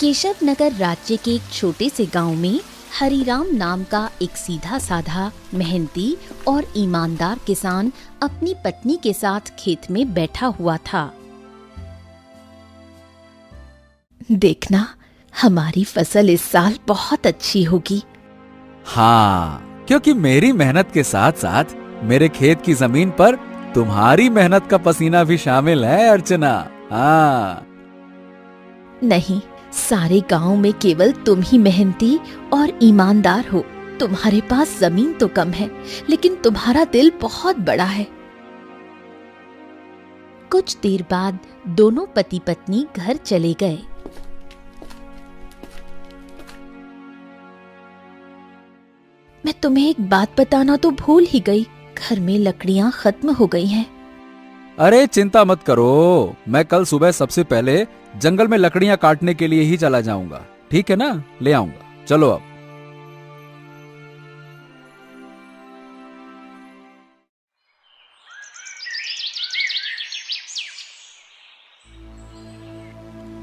केशव नगर राज्य के एक छोटे से गांव में हरिराम नाम का एक सीधा साधा, मेहनती और ईमानदार किसान अपनी पत्नी के साथ खेत में बैठा हुआ था। देखना, हमारी फसल इस साल बहुत अच्छी होगी। हाँ, क्योंकि मेरी मेहनत के साथ साथ मेरे खेत की जमीन पर तुम्हारी मेहनत का पसीना भी शामिल है अर्चना। हाँ। नहीं, सारे गांव में केवल तुम ही मेहनती और ईमानदार हो। तुम्हारे पास जमीन तो कम है, लेकिन तुम्हारा दिल बहुत बड़ा है। कुछ देर बाद दोनों पति पत्नी घर चले गए। मैं तुम्हें एक बात बताना तो भूल ही गई, घर में लकड़ियां खत्म हो गई हैं। अरे चिंता मत करो, मैं कल सुबह सबसे पहले जंगल में लकड़ियां काटने के लिए ही चला जाऊंगा। ठीक है ना, ले आऊंगा। चलो अब।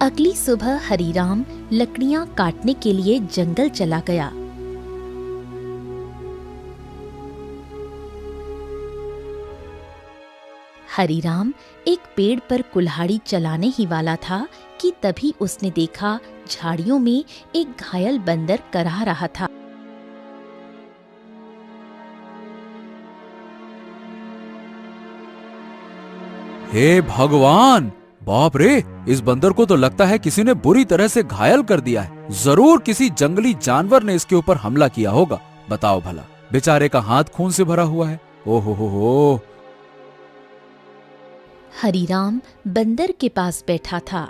अगली सुबह हरिराम लकड़ियां काटने के लिए जंगल चला गया। हरिराम एक पेड़ पर कुल्हाड़ी चलाने ही वाला था कि तभी उसने देखा झाड़ियों में एक घायल बंदर करहा रहा था। हे भगवान, बाप रे, इस बंदर को तो लगता है किसी ने बुरी तरह से घायल कर दिया है। जरूर किसी जंगली जानवर ने इसके ऊपर हमला किया होगा। बताओ भला, बेचारे का हाथ खून से भरा हुआ है। ओहो हो। हरिराम बंदर के पास बैठा था।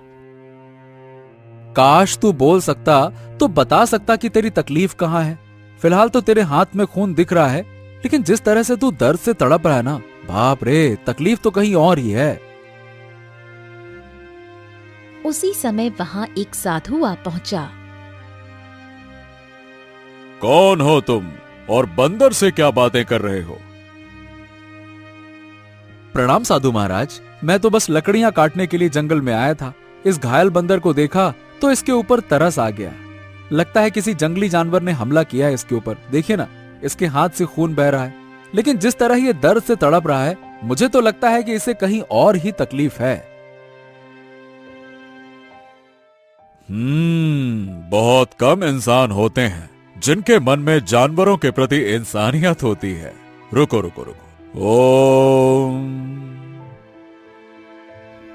काश तू बोल सकता तो बता सकता कि तेरी तकलीफ कहाँ है। फिलहाल तो तेरे हाथ में खून दिख रहा है, लेकिन जिस तरह से तू दर्द से तड़प रहा है ना, बाप रे, तकलीफ तो कहीं और ही है। उसी समय वहां एक साधु आ पहुंचा। कौन हो तुम और बंदर से क्या बातें कर रहे हो? प्रणाम साधु महाराज, मैं तो बस लकड़ियां काटने के लिए जंगल में आया था। इस घायल बंदर को देखा तो इसके ऊपर तरस आ गया। लगता है किसी जंगली जानवर ने हमला किया है इसके ऊपर। देखिए ना, इसके हाथ से खून बह रहा है। लेकिन जिस तरह ये दर्द से तड़प रहा है, मुझे तो लगता है कि इसे कहीं और ही तकलीफ है। बहुत कम इंसान होते हैं जिनके मन में जानवरों के प्रति इंसानियत होती है। रुको रुको रुको। ओम।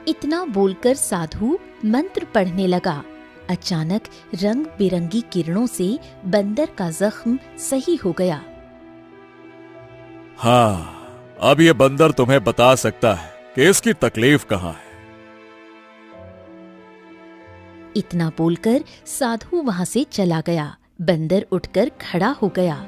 इतना बोलकर साधु मंत्र पढ़ने लगा। अचानक रंग बिरंगी किरणों से बंदर का जख्म सही हो गया। हाँ, अब ये बंदर तुम्हें बता सकता है कि इसकी तकलीफ कहाँ है। इतना बोलकर साधु वहां से चला गया। बंदर उठकर खड़ा हो गया।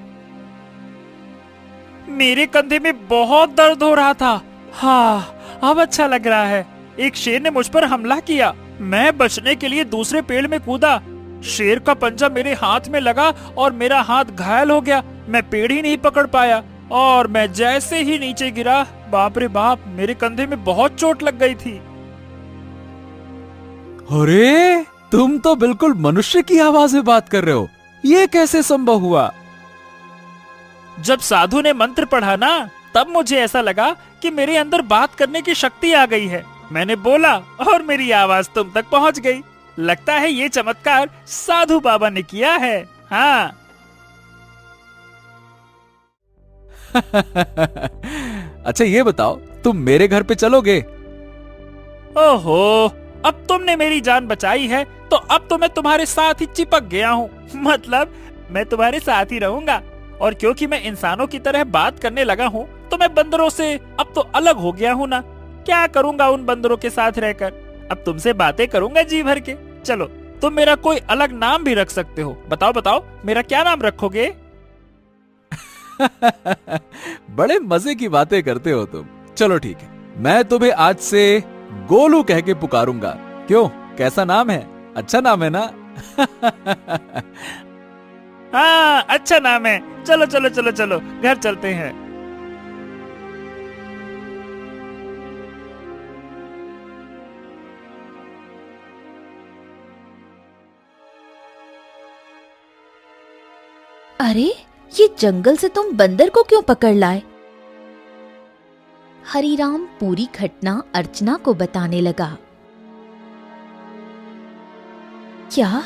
मेरे कंधे में बहुत दर्द हो रहा था। हाँ, अब अच्छा लग रहा है। एक शेर ने मुझ पर हमला किया। मैं बचने के लिए दूसरे पेड़ में कूदा। शेर का पंजा मेरे हाथ में लगा और मेरा हाथ घायल हो गया। मैं पेड़ ही नहीं पकड़ पाया और मैं जैसे ही नीचे गिरा, बाप रे बाप, मेरे कंधे में बहुत चोट लग गई थी। अरे, तुम तो बिल्कुल मनुष्य की आवाज में बात कर रहे हो। ये कैसे संभव हुआ? जब साधु ने मंत्र पढ़ा ना, तब मुझे ऐसा लगा कि मेरे अंदर बात करने की शक्ति आ गई है। मैंने बोला और मेरी आवाज तुम तक पहुंच गई। लगता है ये चमत्कार साधु बाबा ने किया है। हाँ। अच्छा ये बताओ, तुम मेरे घर पे चलोगे? ओहो, अब तुमने मेरी जान बचाई है तो अब तो मैं तुम्हारे साथ ही चिपक गया हूँ। मतलब मैं तुम्हारे साथ ही रहूंगा। और क्योंकि मैं इंसानों की तरह बात करने लगा हूँ, तो मैं बंदरों से अब तो अलग हो गया हूँ ना। क्या करूंगा उन बंदरों के साथ रहकर? अब तुमसे बातें करूंगा जी भर के। चलो, तुम मेरा कोई अलग नाम भी रख सकते हो। बताओ बताओ, मेरा क्या नाम रखोगे? बड़े मजे की बातें करते हो तुम। चलो ठीक है, मैं तुम्हें आज से गोलू कह के पुकारूंगा। क्यों, कैसा नाम है? अच्छा नाम है ना? हाँ, अच्छा नाम है। चलो चलो चलो चलो, घर चलते हैं। अरे, ये जंगल से तुम बंदर को क्यों पकड़ लाए? हरीराम पूरी घटना अर्चना को बताने लगा। क्या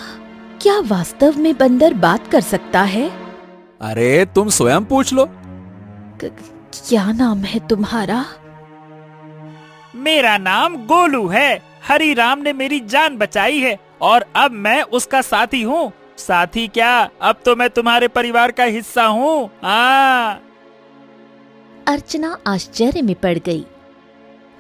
क्या वास्तव में बंदर बात कर सकता है? अरे तुम स्वयं पूछ लो। क्या नाम है तुम्हारा? मेरा नाम गोलू है। हरीराम ने मेरी जान बचाई है और अब मैं उसका साथी हूँ। साथी क्या, अब तो मैं तुम्हारे परिवार का हिस्सा हूँ। अर्चना आश्चर्य में पड़ गई।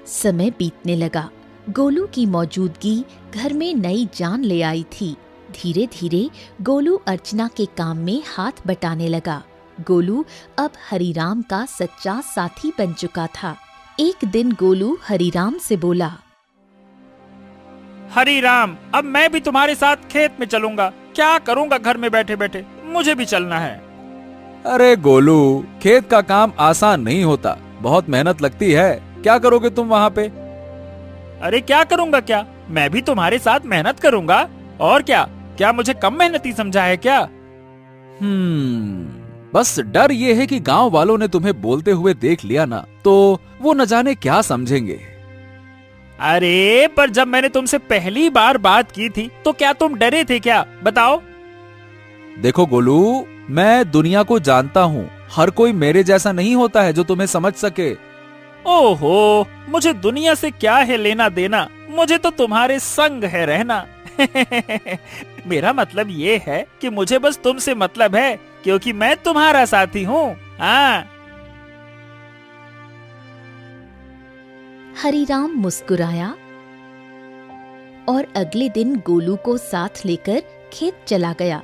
समय बीतने लगा। गोलू की मौजूदगी घर में नई जान ले आई थी। धीरे धीरे गोलू अर्चना के काम में हाथ बटाने लगा। गोलू अब हरीराम का सच्चा साथी बन चुका था। एक दिन गोलू हरीराम से बोला, हरीराम, अब मैं भी तुम्हारे साथ खेत में चलूंगा। क्या करूंगा घर में बैठे बैठे, मुझे भी चलना है। अरे गोलू, खेत का काम आसान नहीं होता, बहुत मेहनत लगती है। क्या करोगे तुम वहाँ पे? अरे क्या करूंगा क्या, मैं भी तुम्हारे साथ मेहनत करूंगा। और क्या, क्या मुझे कम मेहनती समझा है क्या? बस डर ये है कि गांव वालों ने तुम्हें बोलते हुए देख लिया ना, तो वो न जाने क्या समझेंगे। अरे पर जब मैंने तुमसे पहली बार बात की थी तो क्या तुम डरे थे क्या, बताओ? देखो गोलू, मैं दुनिया को जानता हूँ। हर कोई मेरे जैसा नहीं होता है जो तुम्हें समझ सके। ओहो, मुझे दुनिया से क्या है लेना देना, मुझे तो तुम्हारे संग है रहना। मेरा मतलब ये है कि मुझे बस तुमसे मतलब है, क्योंकि मैं तुम्हारा साथी हूँ। हाँ। हरीराम मुस्कुराया और अगले दिन गोलू को साथ लेकर खेत चला गया।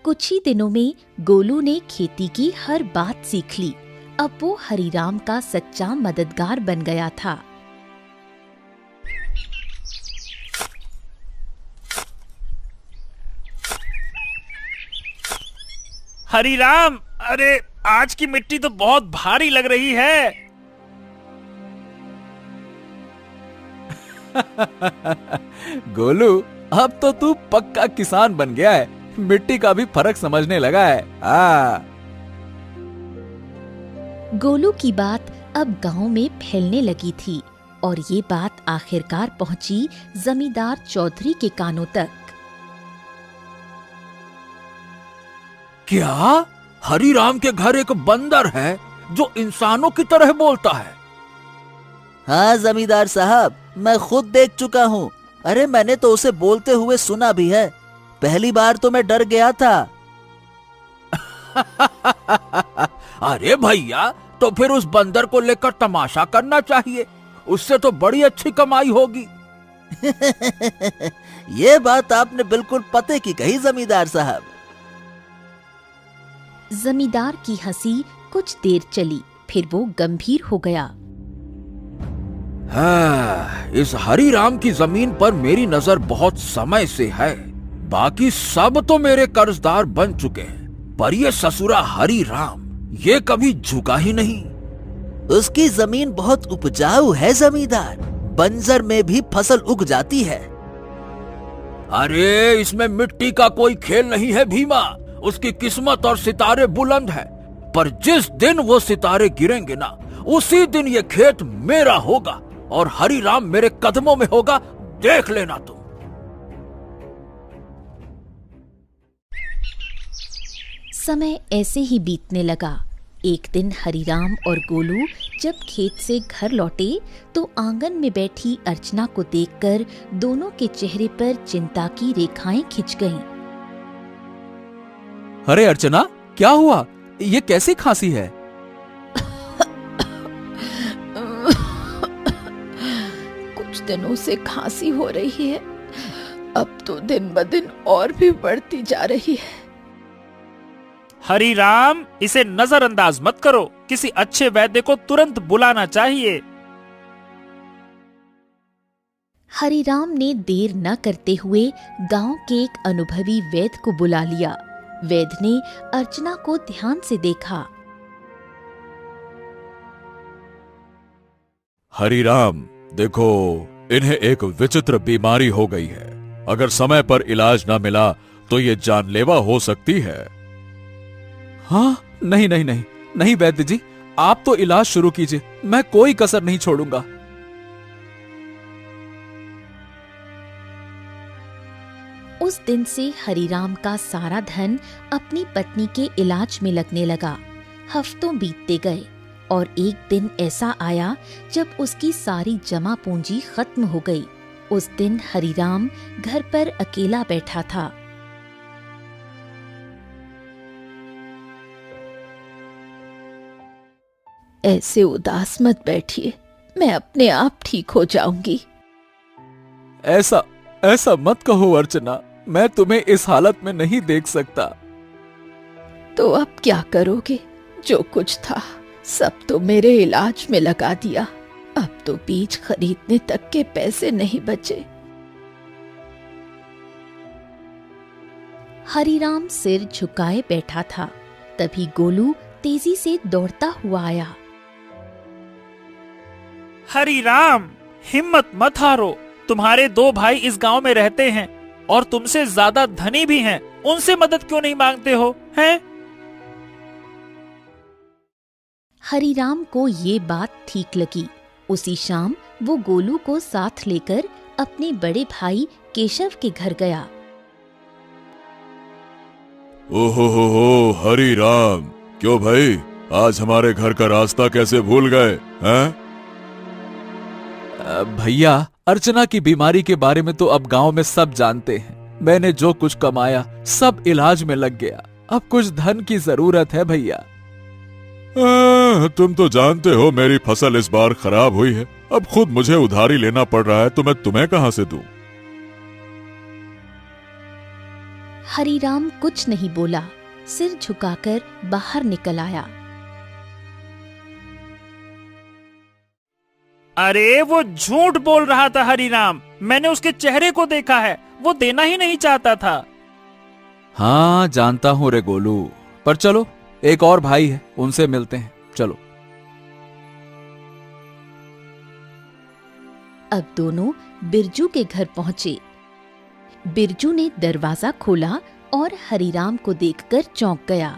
कुछ ही दिनों में गोलू ने खेती की हर बात सीख ली। अब वो हरीराम का सच्चा मददगार बन गया था। हरीराम, अरे आज की मिट्टी तो बहुत भारी लग रही है। गोलू, अब तो तू पक्का किसान बन गया है। मिट्टी का भी फर्क समझने लगा है। गोलू की बात अब गांव में फैलने लगी थी और ये बात आखिरकार पहुंची जमींदार चौधरी के कानों तक। क्या हरीराम के घर एक बंदर है जो इंसानों की तरह बोलता है? हाँ जमींदार साहब, मैं खुद देख चुका हूँ। अरे मैंने तो उसे बोलते हुए सुना भी है। पहली बार तो मैं डर गया था। अरे भैया, तो फिर उस बंदर को लेकर तमाशा करना चाहिए, उससे तो बड़ी अच्छी कमाई होगी। ये बात आपने बिल्कुल पते की कही जमींदार साहब। जमींदार की हंसी कुछ देर चली, फिर वो गंभीर हो गया। हाँ, इस हरीराम की जमीन पर मेरी नजर बहुत समय से है। बाकी सब तो मेरे कर्जदार बन चुके हैं, पर ये ससुरा हरीराम ये कभी झुका ही नहीं। उसकी जमीन बहुत उपजाऊ है जमींदार, बंजर में भी फसल उग जाती है। अरे इसमें मिट्टी का कोई खेल नहीं है भीमा। उसकी किस्मत और सितारे बुलंद है, पर जिस दिन वो सितारे गिरेंगे ना, उसी दिन ये खेत मेरा होगा और हरीराम मेरे कदमों में होगा, देख लेना तुम। समय ऐसे ही बीतने लगा। एक दिन हरीराम और गोलू जब खेत से घर लौटे तो आंगन में बैठी अर्चना को देखकर दोनों के चेहरे पर चिंता की रेखाएं खिंच गईं। अरे अर्चना, क्या हुआ? ये कैसी खांसी है? कुछ दिनों से खांसी हो रही है, अब तो दिन ब दिन और भी बढ़ती जा रही है। हरीराम, इसे नजरअंदाज मत करो, किसी अच्छे वैद्य को तुरंत बुलाना चाहिए। हरीराम ने देर न करते हुए गांव के एक अनुभवी वैद्य को बुला लिया। वैद्य ने अर्चना को ध्यान से देखा। हरीराम, देखो, इन्हें एक विचित्र बीमारी हो गई है। अगर समय पर इलाज न मिला तो ये जानलेवा हो सकती है। हाँ, नहीं नहीं नहीं नहीं वैद्य जी, आप तो इलाज शुरू कीजिए, मैं कोई कसर नहीं छोड़ूंगा। उस दिन से हरिराम का सारा धन अपनी पत्नी के इलाज में लगने लगा। हफ्तों बीतते गए और एक दिन ऐसा आया जब उसकी सारी जमा पूंजी खत्म हो गई। उस दिन हरिराम घर पर अकेला बैठा था। ऐसे उदास मत बैठिए, मैं अपने आप ठीक हो जाऊंगी। ऐसा ऐसा मत कहो अर्चना, मैं तुम्हें इस हालत में नहीं देख सकता। तो अब क्या करोगे? जो कुछ था सब तो मेरे इलाज में लगा दिया। अब तो बीज खरीदने तक के पैसे नहीं बचे। हरिराम सिर झुकाए बैठा था। तभी गोलू तेजी से दौड़ता हुआ आया। हरिराम, हिम्मत मत हारो। तुम्हारे 2 भाई इस गांव में रहते हैं और तुमसे ज्यादा धनी भी हैं। उनसे मदद क्यों नहीं मांगते हो, हैं? हरिराम को ये बात ठीक लगी। उसी शाम वो गोलू को साथ लेकर अपने बड़े भाई केशव के घर गया। ओहो हरिराम, क्यों भाई, आज हमारे घर का रास्ता कैसे भूल गए हैं? भैया, अर्चना की बीमारी के बारे में तो अब गांव में सब जानते हैं। मैंने जो कुछ कमाया सब इलाज में लग गया। अब कुछ धन की जरूरत है भैया। तुम तो जानते हो मेरी फसल इस बार खराब हुई है। अब खुद मुझे उधारी लेना पड़ रहा है तो मैं तुम्हें कहां से दूं? हरिराम कुछ नहीं बोला, सिर झुकाकर बाहर निकल आया। अरे वो झूठ बोल रहा था हरिराम, मैंने उसके चेहरे को देखा है, वो देना ही नहीं चाहता था। हाँ जानता हूँ रे गोलू, पर चलो एक और भाई है, उनसे मिलते हैं, चलो। अब दोनों बिरजू के घर पहुंचे। बिरजू ने दरवाजा खोला और हरिराम को देखकर चौंक गया।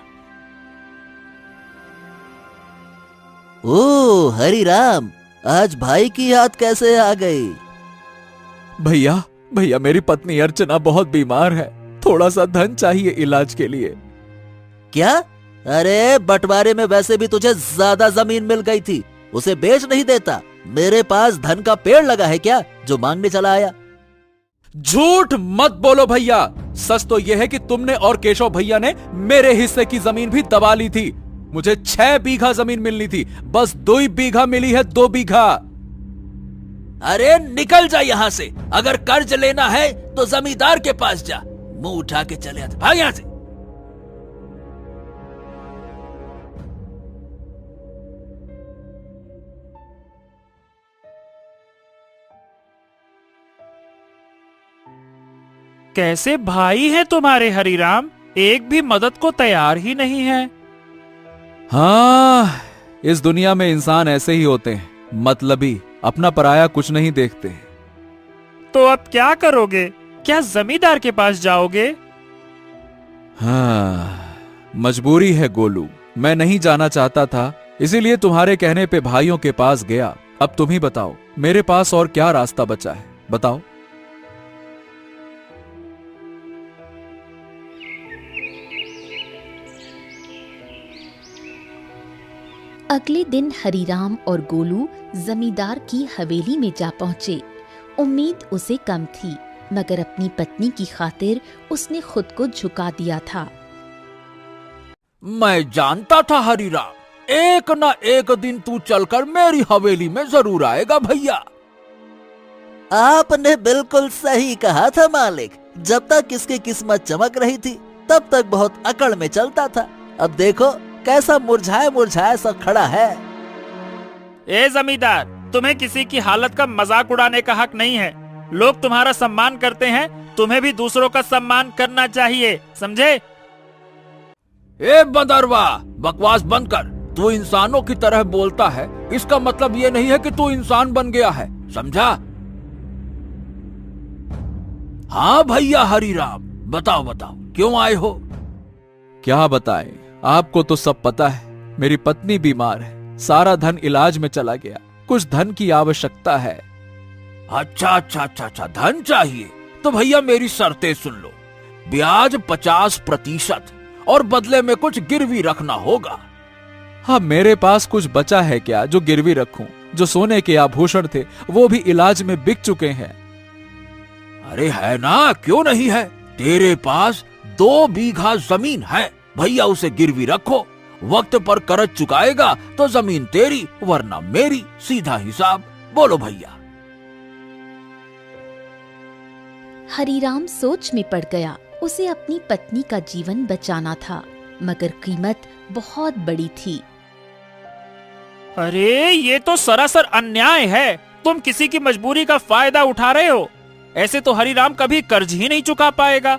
ओ हरिराम, आज भाई की याद कैसे आ गई? भैया भैया, मेरी पत्नी अर्चना बहुत बीमार है, थोड़ा सा धन चाहिए इलाज के लिए। क्या? अरे बंटवारे में वैसे भी तुझे ज्यादा जमीन मिल गई थी, उसे बेच नहीं देता? मेरे पास धन का पेड़ लगा है क्या जो मांगने चला आया? झूठ मत बोलो भैया, सच तो यह है कि तुमने और केशव भैया ने मेरे हिस्से की जमीन भी दबा ली थी। मुझे 6 बीघा जमीन मिलनी थी, बस 2 बीघा मिली है, 2 बीघा। अरे निकल जा यहाँ से, अगर कर्ज लेना है तो जमींदार के पास जा, मुंह उठा के चले आते, भाग यहाँ से। कैसे भाई हैं तुम्हारे हरिराम, एक भी मदद को तैयार ही नहीं है। हाँ, इस दुनिया में इंसान ऐसे ही होते हैं, मतलबी, अपना पराया कुछ नहीं देखते। तो अब क्या करोगे? क्या जमींदार के पास जाओगे? हाँ, मजबूरी है गोलू, मैं नहीं जाना चाहता था, इसीलिए तुम्हारे कहने पे भाइयों के पास गया। अब तुम ही बताओ, मेरे पास और क्या रास्ता बचा है, बताओ। अगले दिन हरिराम और गोलू जमींदार की हवेली में जा पहुंचे। उम्मीद उसे कम थी, मगर अपनी पत्नी की खातिर उसने खुद को झुका दिया था। मैं जानता था हरिराम, एक न एक दिन तू चलकर मेरी हवेली में जरूर आएगा भैया। आपने बिल्कुल सही कहा था मालिक, जब तक इसकी किस्मत चमक रही थी तब तक बहुत अकड़ में चलता था। अब देखो कैसा मुरझाया मुरझाया सा खड़ा है। ए जमींदार, तुम्हें किसी की हालत का मजाक उड़ाने का हक नहीं है। लोग तुम्हारा सम्मान करते हैं, तुम्हें भी दूसरों का सम्मान करना चाहिए, समझे? ए बदरवा, बकवास बंद कर। तू इंसानों की तरह बोलता है, इसका मतलब ये नहीं है कि तू इंसान बन गया है, समझा? हाँ भैया हरिराम, बताओ बताओ क्यों आए हो? क्या बताएं, आपको तो सब पता है, मेरी पत्नी बीमार है, सारा धन इलाज में चला गया, कुछ धन की आवश्यकता है। अच्छा, धन चाहिए तो भैया मेरी शर्तें सुन लो। ब्याज 50% और बदले में कुछ गिरवी रखना होगा। हाँ, मेरे पास कुछ बचा है क्या जो गिरवी रखूं? जो सोने के आभूषण थे वो भी इलाज में बिक चुके हैं। अरे है ना, क्यों नहीं है? तेरे पास 2 बीघा जमीन है, भैया उसे गिरवी रखो। वक्त पर कर्ज चुकाएगा तो जमीन तेरी वरना मेरी, सीधा हिसाब। बोलो भैया। हरीराम सोच में पड़ गया। उसे अपनी पत्नी का जीवन बचाना था, मगर कीमत बहुत बड़ी थी। अरे ये तो सरासर अन्याय है। तुम किसी की मजबूरी का फायदा उठा रहे हो। ऐसे तो हरीराम कभी कर्ज ही नहीं चुका पाएगा।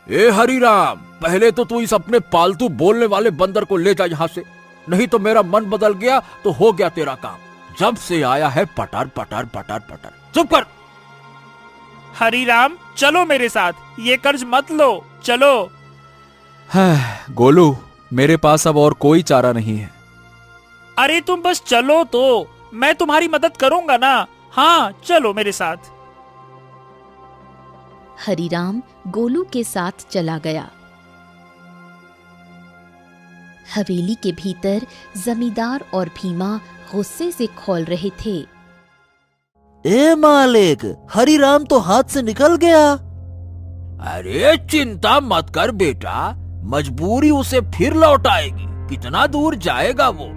ए हरीराम, पहले तो तू इस अपने पालतू बोलने वाले बंदर को ले जा यहाँ से, नहीं तो मेरा मन बदल गया तो हो गया तेरा काम। जब से आया है पटर पटर पटर पटर। चुप कर। हरीराम चलो मेरे साथ, ये कर्ज मत लो, चलो। गोलू, मेरे पास अब और कोई चारा नहीं है। अरे तुम बस चलो तो, मैं तुम्हारी मदद करूंगा ना। हाँ चलो मेरे साथ। हरीराम गोलू के साथ चला गया। हवेली के भीतर जमींदार और भीमा गुस्से से खौल रहे थे। ए मालिक, हरीराम तो हाथ से निकल गया। अरे चिंता मत कर बेटा, मजबूरी उसे फिर लौट आएगी। कितना दूर जाएगा वो?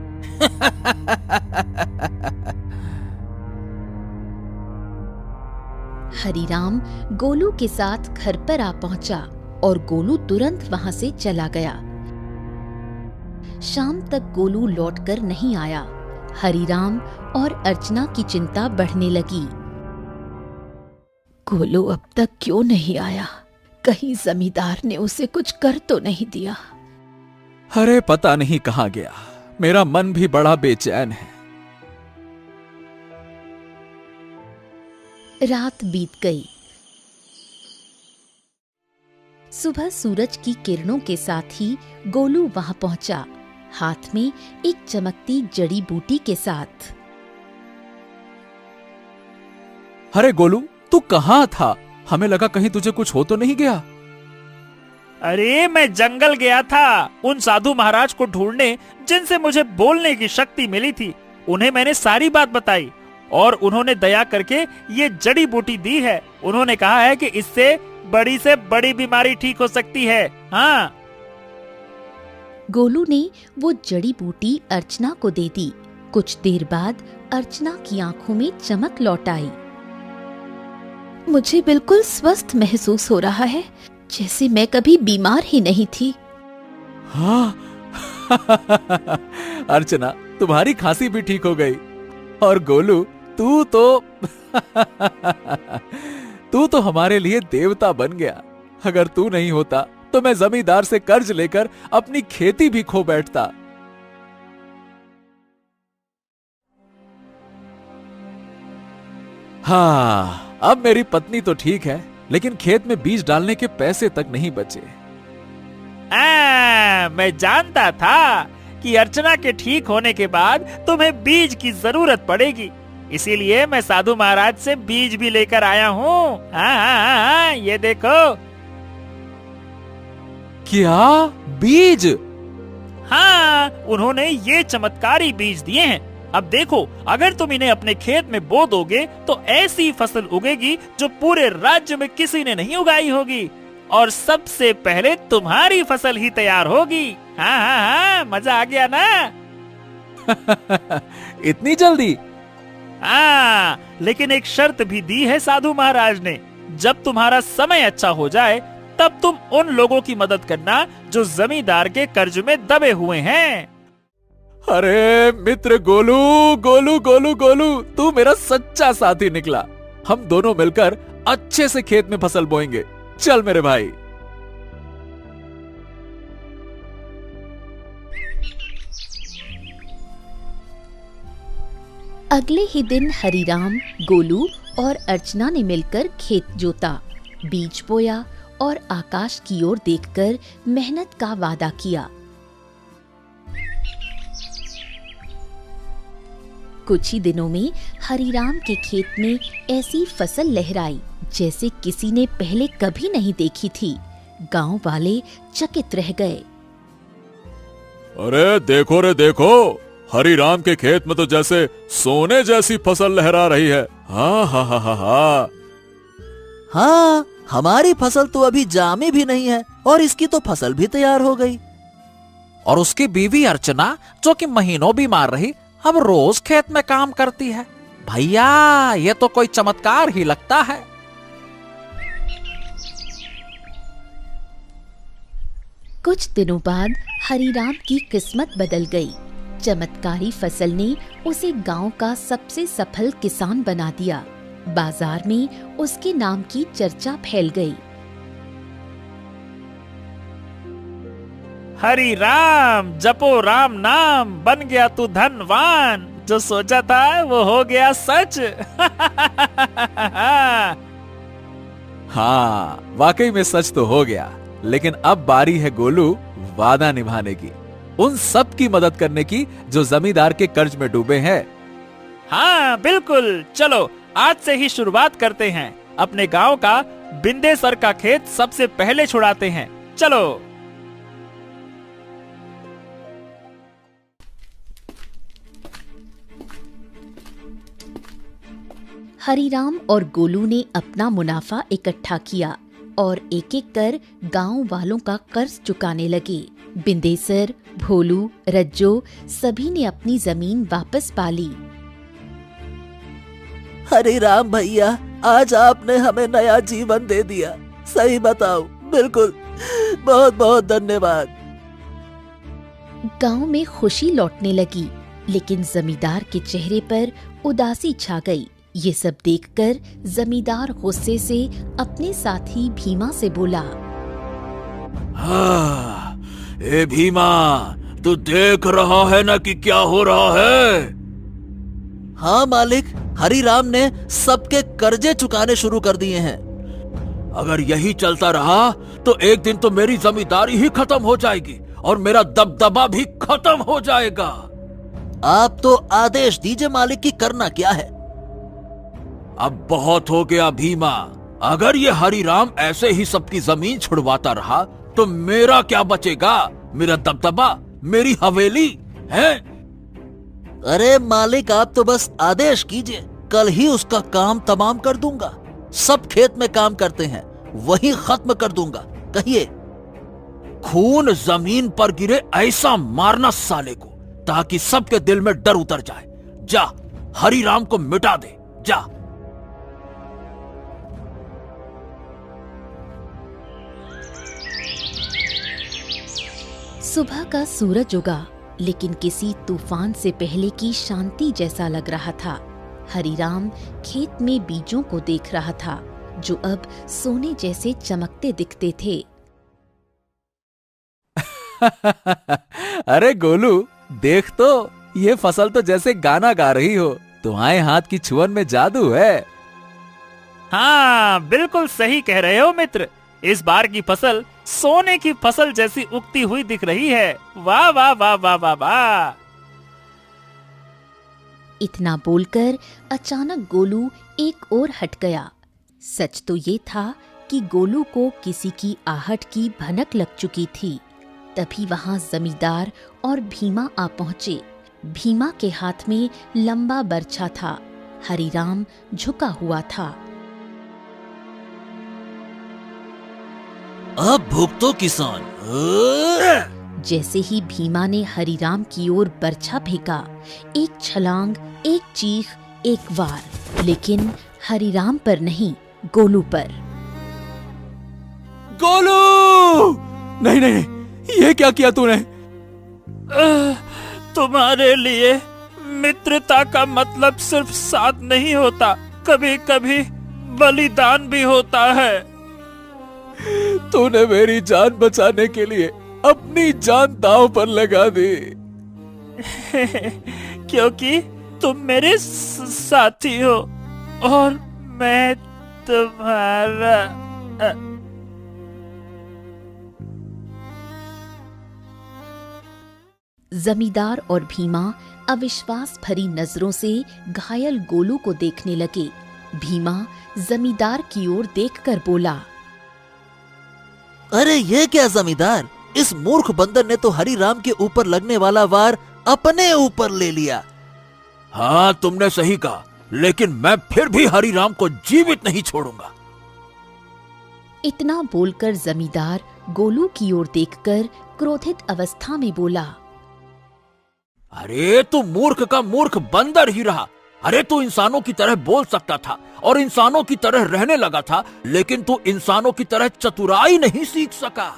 हरीराम गोलू के साथ घर पर आ पहुंचा और गोलू तुरंत वहां से चला गया। शाम तक गोलू लौटकर नहीं आया। हरीराम और अर्चना की चिंता बढ़ने लगी। गोलू अब तक क्यों नहीं आया? कहीं जमींदार ने उसे कुछ कर तो नहीं दिया? अरे पता नहीं कहां गया। मेरा मन भी बड़ा बेचैन है। रात बीत गई। सुबह सूरज की किरणों के साथ ही गोलू वहां पहुंचा, हाथ में एक चमकती जड़ी बूटी के साथ। अरे गोलू, तू कहां था? हमें लगा कहीं तुझे कुछ हो तो नहीं गया। अरे मैं जंगल गया था उन साधु महाराज को ढूंढने जिनसे मुझे बोलने की शक्ति मिली थी। उन्हें मैंने सारी बात बताई और उन्होंने दया करके ये जड़ी बूटी दी है। उन्होंने कहा है कि इससे बड़ी बीमारी ठीक हो सकती है। हाँ। गोलू ने वो जड़ी बूटी अर्चना को दे दी। कुछ देर बाद अर्चना की आंखों में चमक लौट आई। मुझे बिल्कुल स्वस्थ महसूस हो रहा है, जैसे मैं कभी बीमार ही नहीं थी। हाँ। अर्चना, तुम्हारी खांसी भी ठीक हो गई। और गोलू, तू तो हमारे लिए देवता बन गया। अगर तू नहीं होता तो मैं जमींदार से कर्ज लेकर अपनी खेती भी खो बैठता। हाँ, अब मेरी पत्नी तो ठीक है, लेकिन खेत में बीज डालने के पैसे तक नहीं बचे। मैं जानता था कि अर्चना के ठीक होने के बाद तुम्हें बीज की जरूरत पड़ेगी, इसीलिए मैं साधु महाराज से बीज भी लेकर आया हूँ। हाँ, ये देखो। क्या बीज? हाँ, उन्होंने ये चमत्कारी बीज दिए हैं। अब देखो, अगर तुम इन्हें अपने खेत में बो दोगे तो ऐसी फसल उगेगी जो पूरे राज्य में किसी ने नहीं उगाई होगी, और सबसे पहले तुम्हारी फसल ही तैयार होगी। हाँ, मजा आ गया ना? इतनी जल्दी? हाँ, लेकिन एक शर्त भी दी है साधु महाराज ने। जब तुम्हारा समय अच्छा हो जाए तब तुम उन लोगों की मदद करना जो जमींदार के कर्ज में दबे हुए हैं। अरे मित्र गोलू, गोलू गोलू गोलू, तू मेरा सच्चा साथी निकला। हम दोनों मिलकर अच्छे से खेत में फसल बोएंगे। चल मेरे भाई। अगले ही दिन हरीराम, गोलू और अर्चना ने मिलकर खेत जोता, बीज बोया और आकाश की ओर देखकर मेहनत का वादा किया। कुछ ही दिनों में हरिराम के खेत में ऐसी फसल लहराई जैसे किसी ने पहले कभी नहीं देखी थी। गांव वाले चकित रह गए। अरे देखो रे देखो, हरिराम के खेत में तो जैसे सोने जैसी फसल लहरा रही है। हाँ हाँ हाँ हाँ हाँ। हाँ, हमारी फसल तो अभी जामी भी नहीं है और इसकी तो फसल भी तैयार हो गई। और उसकी बीवी अर्चना, जो कि महीनों बीमार रही, अब रोज खेत में काम करती है। भैया, ये तो कोई चमत्कार ही लगता है। कुछ दिनों बाद हरिराम की किस्मत बदल गई। चमत्कारी फसल ने उसे गांव का सबसे सफल किसान बना दिया। बाजार में उसके नाम की चर्चा फैल गई। हरि राम, जपो राम नाम, बन गया तू धनवान। जो सोचा था वो हो गया सच। हाँ, वाकई में सच तो हो गया। लेकिन अब बारी है गोलू वादा निभाने की, उन सब की मदद करने की जो जमींदार के कर्ज में डूबे हैं। हाँ बिल्कुल, चलो आज से ही शुरुआत करते हैं। अपने गांव का बिंदेसर का खेत सबसे पहले छुड़ाते हैं। चलो। हरिराम और गोलू ने अपना मुनाफा इकट्ठा किया और एक एक कर गांव वालों का कर्ज चुकाने लगे। बिंदेसर, भोलू, रज्जो सभी ने अपनी जमीन वापस पा ली। हरिराम भैया, आज आपने हमें नया जीवन दे दिया। सही बताओ, बिल्कुल, बहुत बहुत धन्यवाद। गांव में खुशी लौटने लगी, लेकिन जमींदार के चेहरे पर उदासी छा गई। ये सब देखकर जमींदार गुस्से से अपने साथी भीमा से बोला, हाँ, ए भीमा, तू देख रहा है ना कि क्या हो रहा है? हाँ मालिक, हरिराम ने सबके कर्जे चुकाने शुरू कर दिए हैं। अगर यही चलता रहा तो एक दिन तो मेरी जमींदारी ही खत्म हो जाएगी और मेरा दबदबा भी खत्म हो जाएगा। आप तो आदेश दीजिए मालिक की करना क्या है। अब बहुत हो गया भीमा। अगर ये हरिराम ऐसे ही सबकी जमीन छुड़वाता रहा तो मेरा क्या बचेगा? मेरा दबदबा, मेरी हवेली है। अरे मालिक, आप तो बस आदेश कीजिए, कल ही उसका काम तमाम कर दूंगा। सब खेत में काम करते हैं, वही खत्म कर दूंगा। कहिए। खून जमीन पर गिरे ऐसा मारना साले को, ताकि सबके दिल में डर उतर जाए। जा, हरिराम को मिटा दे, जा। सुबह का सूरज उगा, लेकिन किसी तूफान से पहले की शांति जैसा लग रहा था। हरिराम खेत में बीजों को देख रहा था, जो अब सोने जैसे चमकते दिखते थे। अरे गोलू, देख तो, ये फसल तो जैसे गाना गा रही हो। तुम्हारे हाथ की छुअन में जादू है। हाँ बिल्कुल सही कह रहे हो मित्र। इस बार की फसल सोने की फसल जैसी उगती हुई दिख रही है। वाह वाह वाह वाह वाह वाह। इतना बोलकर अचानक गोलू एक ओर हट गया। सच तो ये था कि गोलू को किसी की आहट की भनक लग चुकी थी। तभी वहां जमींदार और भीमा आ पहुंचे। भीमा के हाथ में लंबा बर्छा था। हरिराम झुका हुआ था। अब भुगतो किसान। जैसे ही भीमा ने हरिराम की ओर बर्छा फेंका, एक छलांग, एक चीख, एक वार, लेकिन हरिराम पर नहीं, गोलू पर। गोलू! नहीं नहीं, ये क्या किया तूने? तुम्हारे लिए मित्रता का मतलब सिर्फ साथ नहीं होता, कभी कभी बलिदान भी होता है। तूने मेरी जान बचाने के लिए अपनी जान दांव पर लगा दी। क्योंकि तुम मेरे साथी हो और मैं तुम्हारा। जमींदार और भीमा अविश्वास भरी नजरों से घायल गोलू को देखने लगे। भीमा जमींदार की ओर देखकर बोला, अरे ये क्या जमींदार, इस मूर्ख बंदर ने तो हरिराम के ऊपर लगने वाला वार अपने ऊपर ले लिया। हाँ, तुमने सही कहा, लेकिन मैं फिर भी हरिराम को जीवित नहीं छोड़ूंगा। इतना बोलकर जमींदार गोलू की ओर देखकर क्रोधित अवस्था में बोला, अरे तू मूर्ख का मूर्ख बंदर ही रहा। अरे तू इंसानों की तरह बोल सकता था और इंसानों की तरह रहने लगा था, लेकिन तू इंसानों की तरह चतुराई नहीं सीख सका।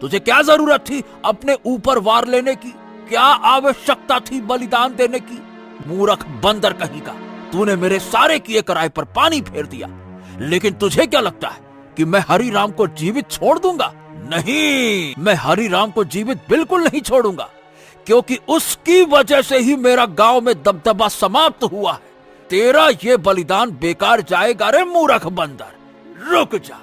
तुझे क्या जरूरत थी अपने ऊपर वार लेने की? क्या आवश्यकता थी बलिदान देने की? मूर्ख बंदर कहीं का, तूने मेरे सारे किए कराए पर पानी फेर दिया। लेकिन तुझे क्या लगता है कि मैं हरिराम को जीवित छोड़ दूंगा? नहीं, मैं हरिराम को जीवित बिल्कुल नहीं छोड़ूंगा, क्योंकि उसकी वजह से ही मेरा गांव में दबदबा समाप्त हुआ है। तेरा ये बलिदान बेकार जाएगा रे मूर्ख बंदर, रुक जा।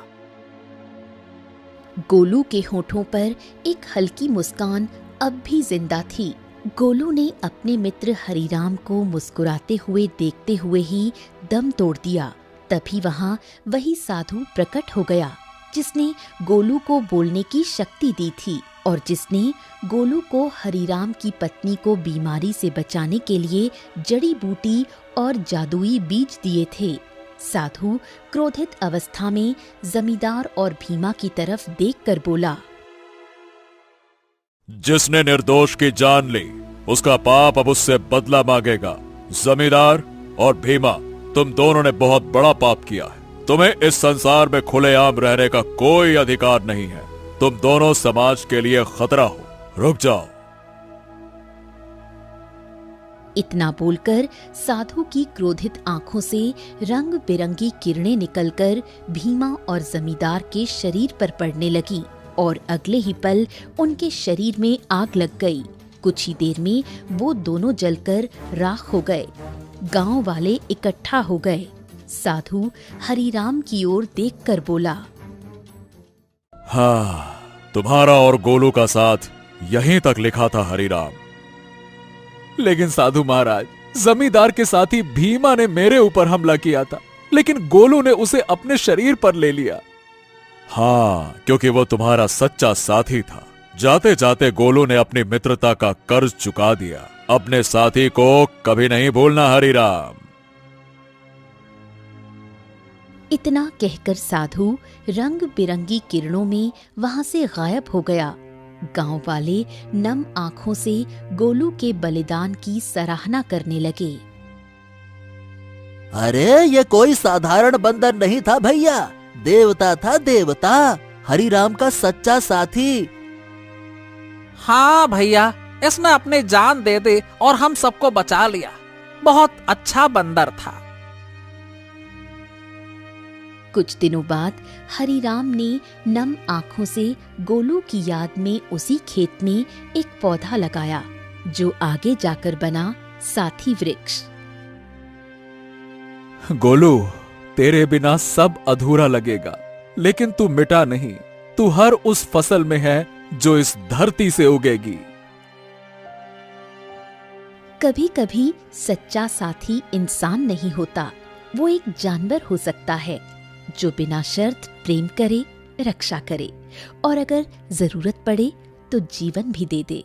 गोलू के होठों पर एक हल्की मुस्कान अब भी जिंदा थी। गोलू ने अपने मित्र हरिराम को मुस्कुराते हुए देखते हुए ही दम तोड़ दिया। तभी वहां वही साधु प्रकट हो गया जिसने गोलू को बोलने की शक्ति दी थी और जिसने गोलू को हरिराम की पत्नी को बीमारी से बचाने के लिए जड़ी बूटी और जादुई बीज दिए थे। साधु क्रोधित अवस्था में जमींदार और भीमा की तरफ देखकर बोला, जिसने निर्दोष की जान ली उसका पाप अब उससे बदला मांगेगा। जमींदार और भीमा, तुम दोनों ने बहुत बड़ा पाप किया है। तुम्हें इस संसार में खुलेआम रहने का कोई अधिकार नहीं है। तुम दोनों समाज के लिए खतरा हो। रुक जाओ। इतना बोलकर साधु की क्रोधित आंखों से रंग बिरंगी किरणें निकलकर भीमा और जमींदार के शरीर पर पड़ने लगी और अगले ही पल उनके शरीर में आग लग गई। कुछ ही देर में वो दोनों जलकर राख हो गए। गांव वाले इकट्ठा हो गए। साधु हरिराम की ओर देखकर बोला, हाँ, तुम्हारा और गोलू का साथ यहीं तक लिखा था हरिराम। लेकिन साधु महाराज, जमींदार के साथी भीमा ने मेरे ऊपर हमला किया था, लेकिन गोलू ने उसे अपने शरीर पर ले लिया। हाँ, क्योंकि वो तुम्हारा सच्चा साथी था। जाते जाते गोलू ने अपनी मित्रता का कर्ज चुका दिया। अपने साथी को कभी नहीं भूलना हरिराम। इतना कहकर साधु रंग बिरंगी किरणों में वहां से गायब हो गया। गांव वाले नम आंखों से गोलू के बलिदान की सराहना करने लगे। अरे ये कोई साधारण बंदर नहीं था भैया, देवता था, देवता, हरिराम का सच्चा साथी। हाँ भैया, इसने अपनी जान दे दी और हम सबको बचा लिया। बहुत अच्छा बंदर था। कुछ दिनों बाद हरिराम ने नम आंखों से गोलू की याद में उसी खेत में एक पौधा लगाया जो आगे जाकर बना साथी वृक्ष। गोलू, तेरे बिना सब अधूरा लगेगा, लेकिन तू मिटा नहीं। तू हर उस फसल में है जो इस धरती से उगेगी। कभी कभी सच्चा साथी इंसान नहीं होता, वो एक जानवर हो सकता है जो बिना शर्त प्रेम करे, रक्षा करे और अगर जरूरत पड़े तो जीवन भी दे दे।